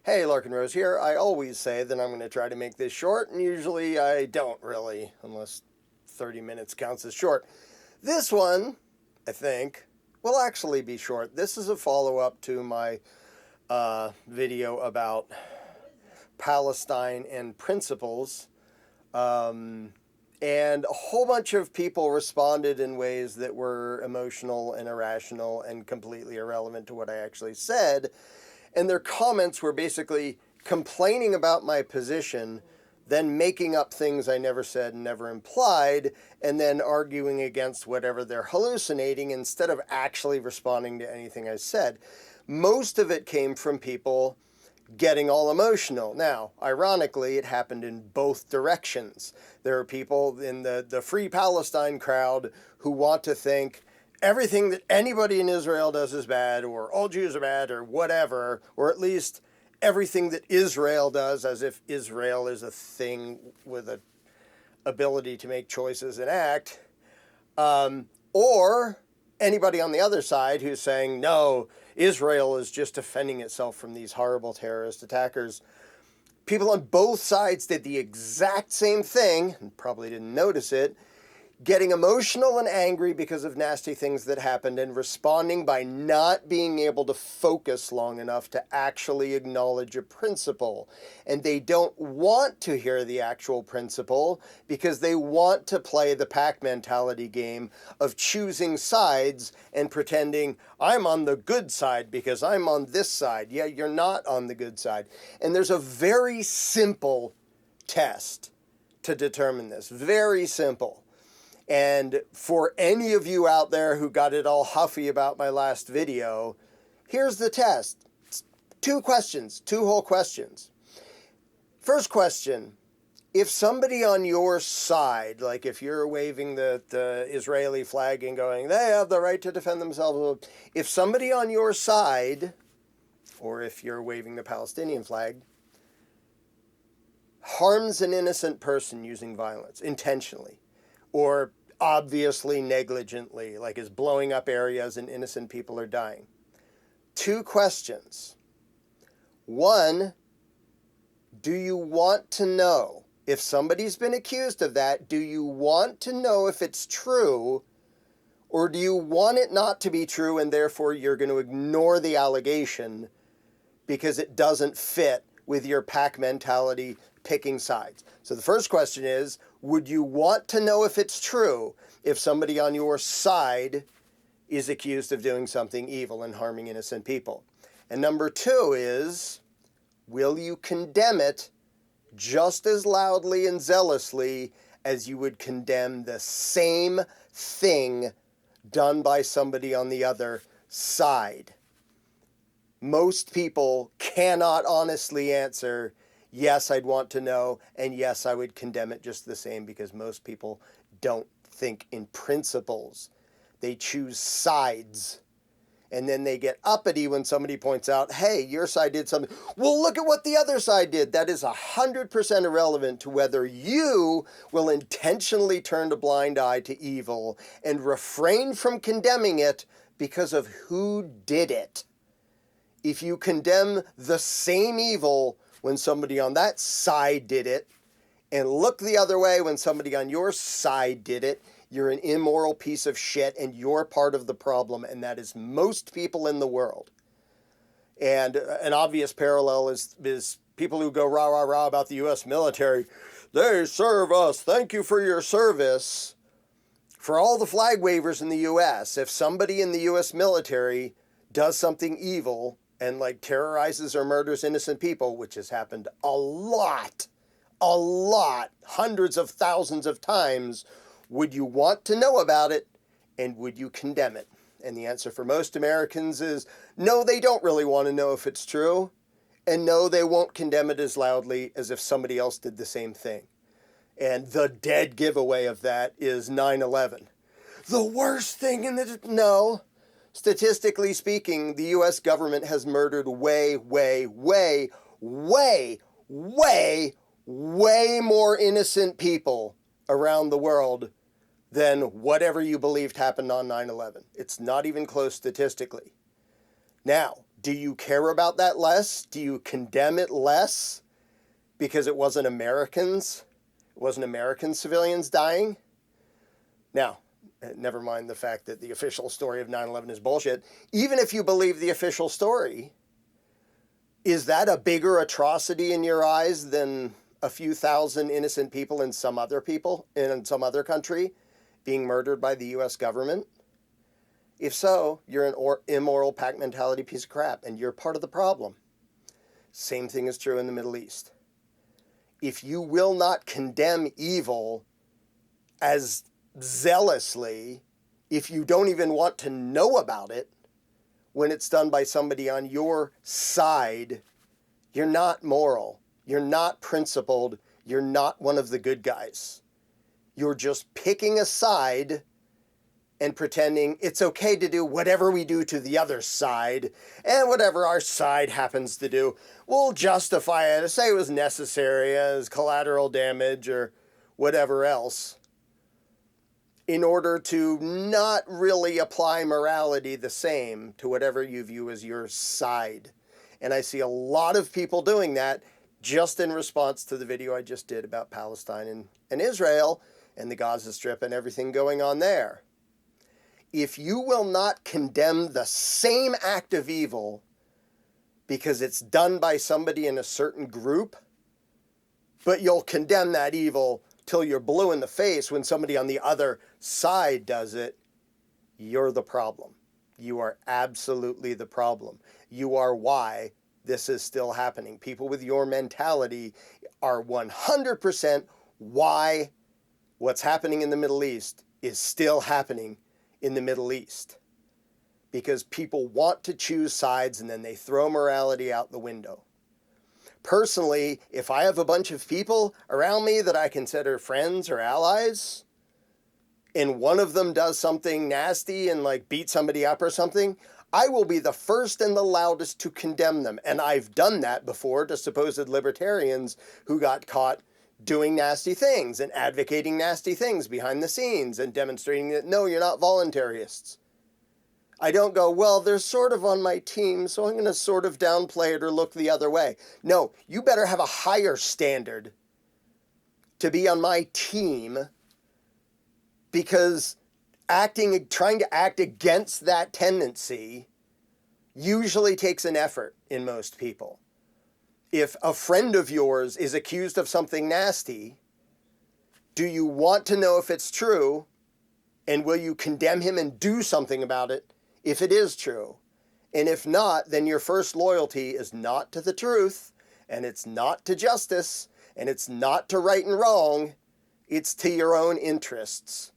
Hey, Larken Rose here. I always say that I'm going to try to make this short, and usually I don't really, unless 30 minutes counts as short. This one, I think, will actually be short. This is a follow-up to my video about Palestine and principles. And a whole bunch of people responded in ways that were emotional and irrational and completely irrelevant to what I actually said. And their comments were basically complaining about my position, then making up things I never said and never implied, and then arguing against whatever they're hallucinating instead of actually responding to anything I said. Most of it came from people getting all emotional. Now, ironically, it happened in both directions. There are people in the Free Palestine crowd who want to think everything that anybody in Israel does is bad, or all Jews are bad, or whatever, or at least everything that Israel does, as if Israel is a thing with an ability to make choices and act, or anybody on the other side who's saying, no, Israel is just defending itself from these horrible terrorist attackers. People on both sides did the exact same thing, and probably didn't notice it, getting emotional and angry because of nasty things that happened and responding by not being able to focus long enough to actually acknowledge a principle. And they don't want to hear the actual principle because they want to play the pack mentality game of choosing sides and pretending I'm on the good side because I'm on this side. Yeah, you're not on the good side. And there's a very simple test to determine this. Very simple. And for any of you out there who got it all huffy about my last video, here's the test. It's 2 questions, 2 whole questions. First question, if somebody on your side, like if you're waving the Israeli flag and going, they have the right to defend themselves, if somebody on your side, or if you're waving the Palestinian flag, harms an innocent person using violence intentionally, or obviously negligently, like is blowing up areas and innocent people are dying. 2 questions. 1, do you want to know if somebody's been accused of that? Do you want to know if it's true, or do you want it not to be true and therefore you're going to ignore the allegation because it doesn't fit with your pack mentality picking sides? So the first question is, would you want to know if it's true if somebody on your side is accused of doing something evil and harming innocent people? And number 2 is, will you condemn it just as loudly and zealously as you would condemn the same thing done by somebody on the other side? Most people cannot honestly answer, yes, I'd want to know, and yes, I would condemn it just the same, because most people don't think in principles. They choose sides. And then they get uppity when somebody points out, hey, your side did something. Well, look at what the other side did. That is 100% irrelevant to whether you will intentionally turn a blind eye to evil and refrain from condemning it because of who did it. If you condemn the same evil when somebody on that side did it, and look the other way when somebody on your side did it, you're an immoral piece of shit and you're part of the problem, and that is most people in the world. And an obvious parallel is people who go rah, rah, rah about the U.S. military. They serve us. Thank you for your service. For all the flag wavers in the U.S., if somebody in the U.S. military does something evil and like terrorizes or murders innocent people, which has happened a lot, hundreds of thousands of times, would you want to know about it, and would you condemn it? And the answer for most Americans is no, they don't really want to know if it's true, and no, they won't condemn it as loudly as if somebody else did the same thing. And the dead giveaway of that is 9/11. The worst thing in the... No. Statistically speaking, the U.S. government has murdered way more innocent people around the world than whatever you believed happened on 9/11. It's not even close statistically. Now, Do you care about that less? Do you condemn it less because it wasn't Americans? It wasn't American civilians dying? Now, never mind the fact that the official story of 9/11 is bullshit. Even if you believe the official story, is that a bigger atrocity in your eyes than a few thousand innocent people in some other country being murdered by the U.S. government? If so, you're an immoral pack mentality piece of crap, and you're part of the problem. Same thing is true in the Middle East. If you will not condemn evil as zealously, if you don't even want to know about it when it's done by somebody on your side, you're not moral, you're not principled, you're not one of the good guys. You're just picking a side and pretending it's okay to do whatever we do to the other side, and whatever our side happens to do, we'll justify it, say it was necessary as collateral damage or whatever else, in order to not really apply morality the same to whatever you view as your side. And I see a lot of people doing that just in response to the video I just did about Palestine and Israel and the Gaza Strip and everything going on there. If you will not condemn the same act of evil because it's done by somebody in a certain group, but you'll condemn that evil till you're blue in the face when somebody on the other side does it, you're the problem. You are absolutely the problem. You are why this is still happening. People with your mentality are 100% why what's happening in the Middle East is still happening in the Middle East. Because people want to choose sides and then they throw morality out the window. Personally, if I have a bunch of people around me that I consider friends or allies, and one of them does something nasty and like beat somebody up or something, I will be the first and the loudest to condemn them. And I've done that before to supposed libertarians who got caught doing nasty things and advocating nasty things behind the scenes and demonstrating that, no, you're not voluntarists. I don't go, well, they're sort of on my team, so I'm going to sort of downplay it or look the other way. No, you better have a higher standard to be on my team, because trying to act against that tendency usually takes an effort in most people. If a friend of yours is accused of something nasty, do you want to know if it's true? And will you condemn him and do something about it if it is true? And if not, then your first loyalty is not to the truth, and it's not to justice, and it's not to right and wrong. It's to your own interests.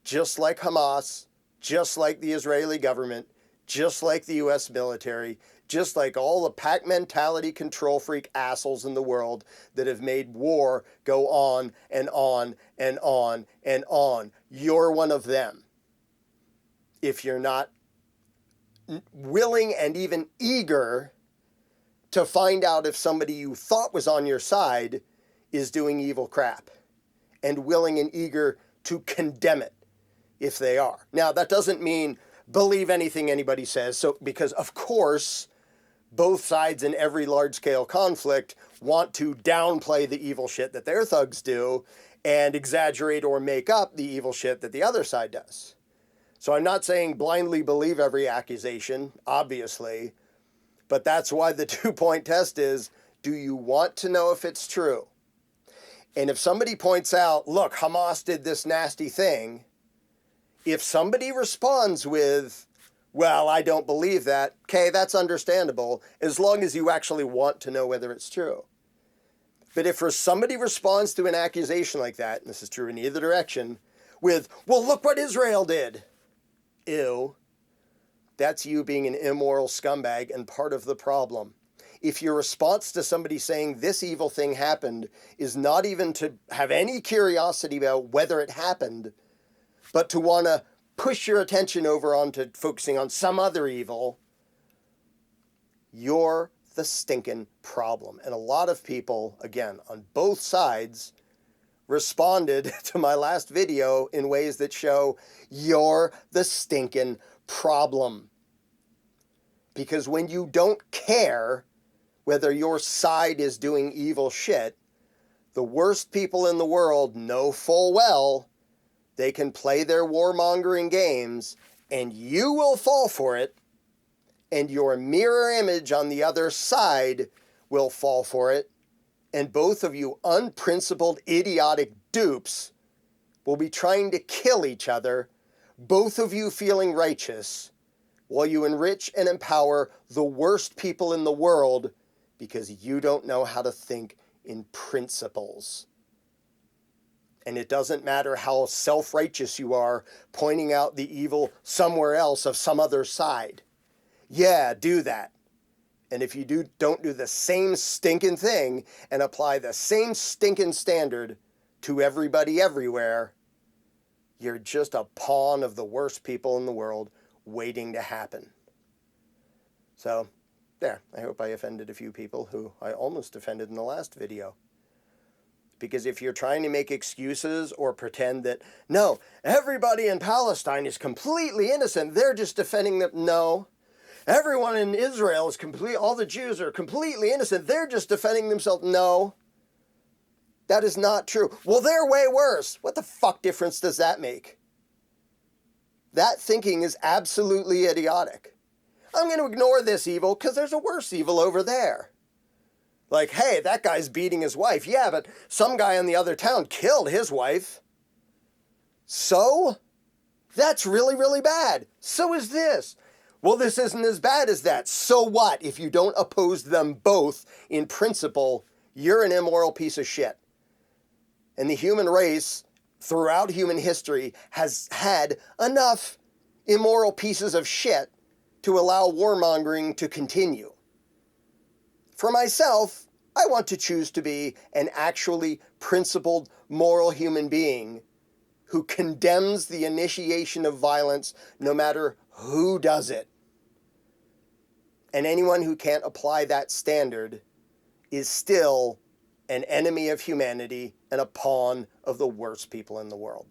Just like Hamas, just like the Israeli government, just like the U.S. military, just like all the pack mentality control freak assholes in the world that have made war go on and on and on and on. You're one of them. If you're not willing and even eager to find out if somebody you thought was on your side is doing evil crap, and willing and eager to condemn it if they are. Now, that doesn't mean believe anything anybody says, because of course both sides in every large-scale conflict want to downplay the evil shit that their thugs do and exaggerate or make up the evil shit that the other side does. So I'm not saying blindly believe every accusation, obviously, but that's why the two-point test is, do you want to know if it's true? And if somebody points out, look, Hamas did this nasty thing, if somebody responds with, well, I don't believe that, okay, that's understandable, as long as you actually want to know whether it's true. But if somebody responds to an accusation like that, and this is true in either direction, with, well, look what Israel did. Ew. That's you being an immoral scumbag and part of the problem. If your response to somebody saying this evil thing happened is not even to have any curiosity about whether it happened, but to want to push your attention over onto focusing on some other evil, you're the stinking problem. And a lot of people, again, on both sides, responded to my last video in ways that show you're the stinking problem. Because when you don't care whether your side is doing evil shit, the worst people in the world know full well they can play their warmongering games and you will fall for it, and your mirror image on the other side will fall for it, and both of you unprincipled, idiotic dupes will be trying to kill each other, both of you feeling righteous, while you enrich and empower the worst people in the world because you don't know how to think in principles. And it doesn't matter how self-righteous you are pointing out the evil somewhere else of some other side. Yeah, do that. And if you don't do the same stinking thing and apply the same stinking standard to everybody everywhere, you're just a pawn of the worst people in the world waiting to happen. So, there. I hope I offended a few people who I almost offended in the last video. Because if you're trying to make excuses or pretend that, no, everybody in Palestine is completely innocent, they're just defending them. No. Everyone in Israel is all the Jews are completely innocent, they're just defending themselves. No. That is not true. Well, they're way worse. What the fuck difference does that make? That thinking is absolutely idiotic. I'm going to ignore this evil because there's a worse evil over there. Like, hey, that guy's beating his wife. Yeah, but some guy in the other town killed his wife. So? That's really, really bad. So is this. Well, this isn't as bad as that. So what? If you don't oppose them both in principle, you're an immoral piece of shit. And the human race, throughout human history, has had enough immoral pieces of shit to allow warmongering to continue. For myself, I want to choose to be an actually principled, moral human being who condemns the initiation of violence no matter who does it. And anyone who can't apply that standard is still an enemy of humanity and a pawn of the worst people in the world.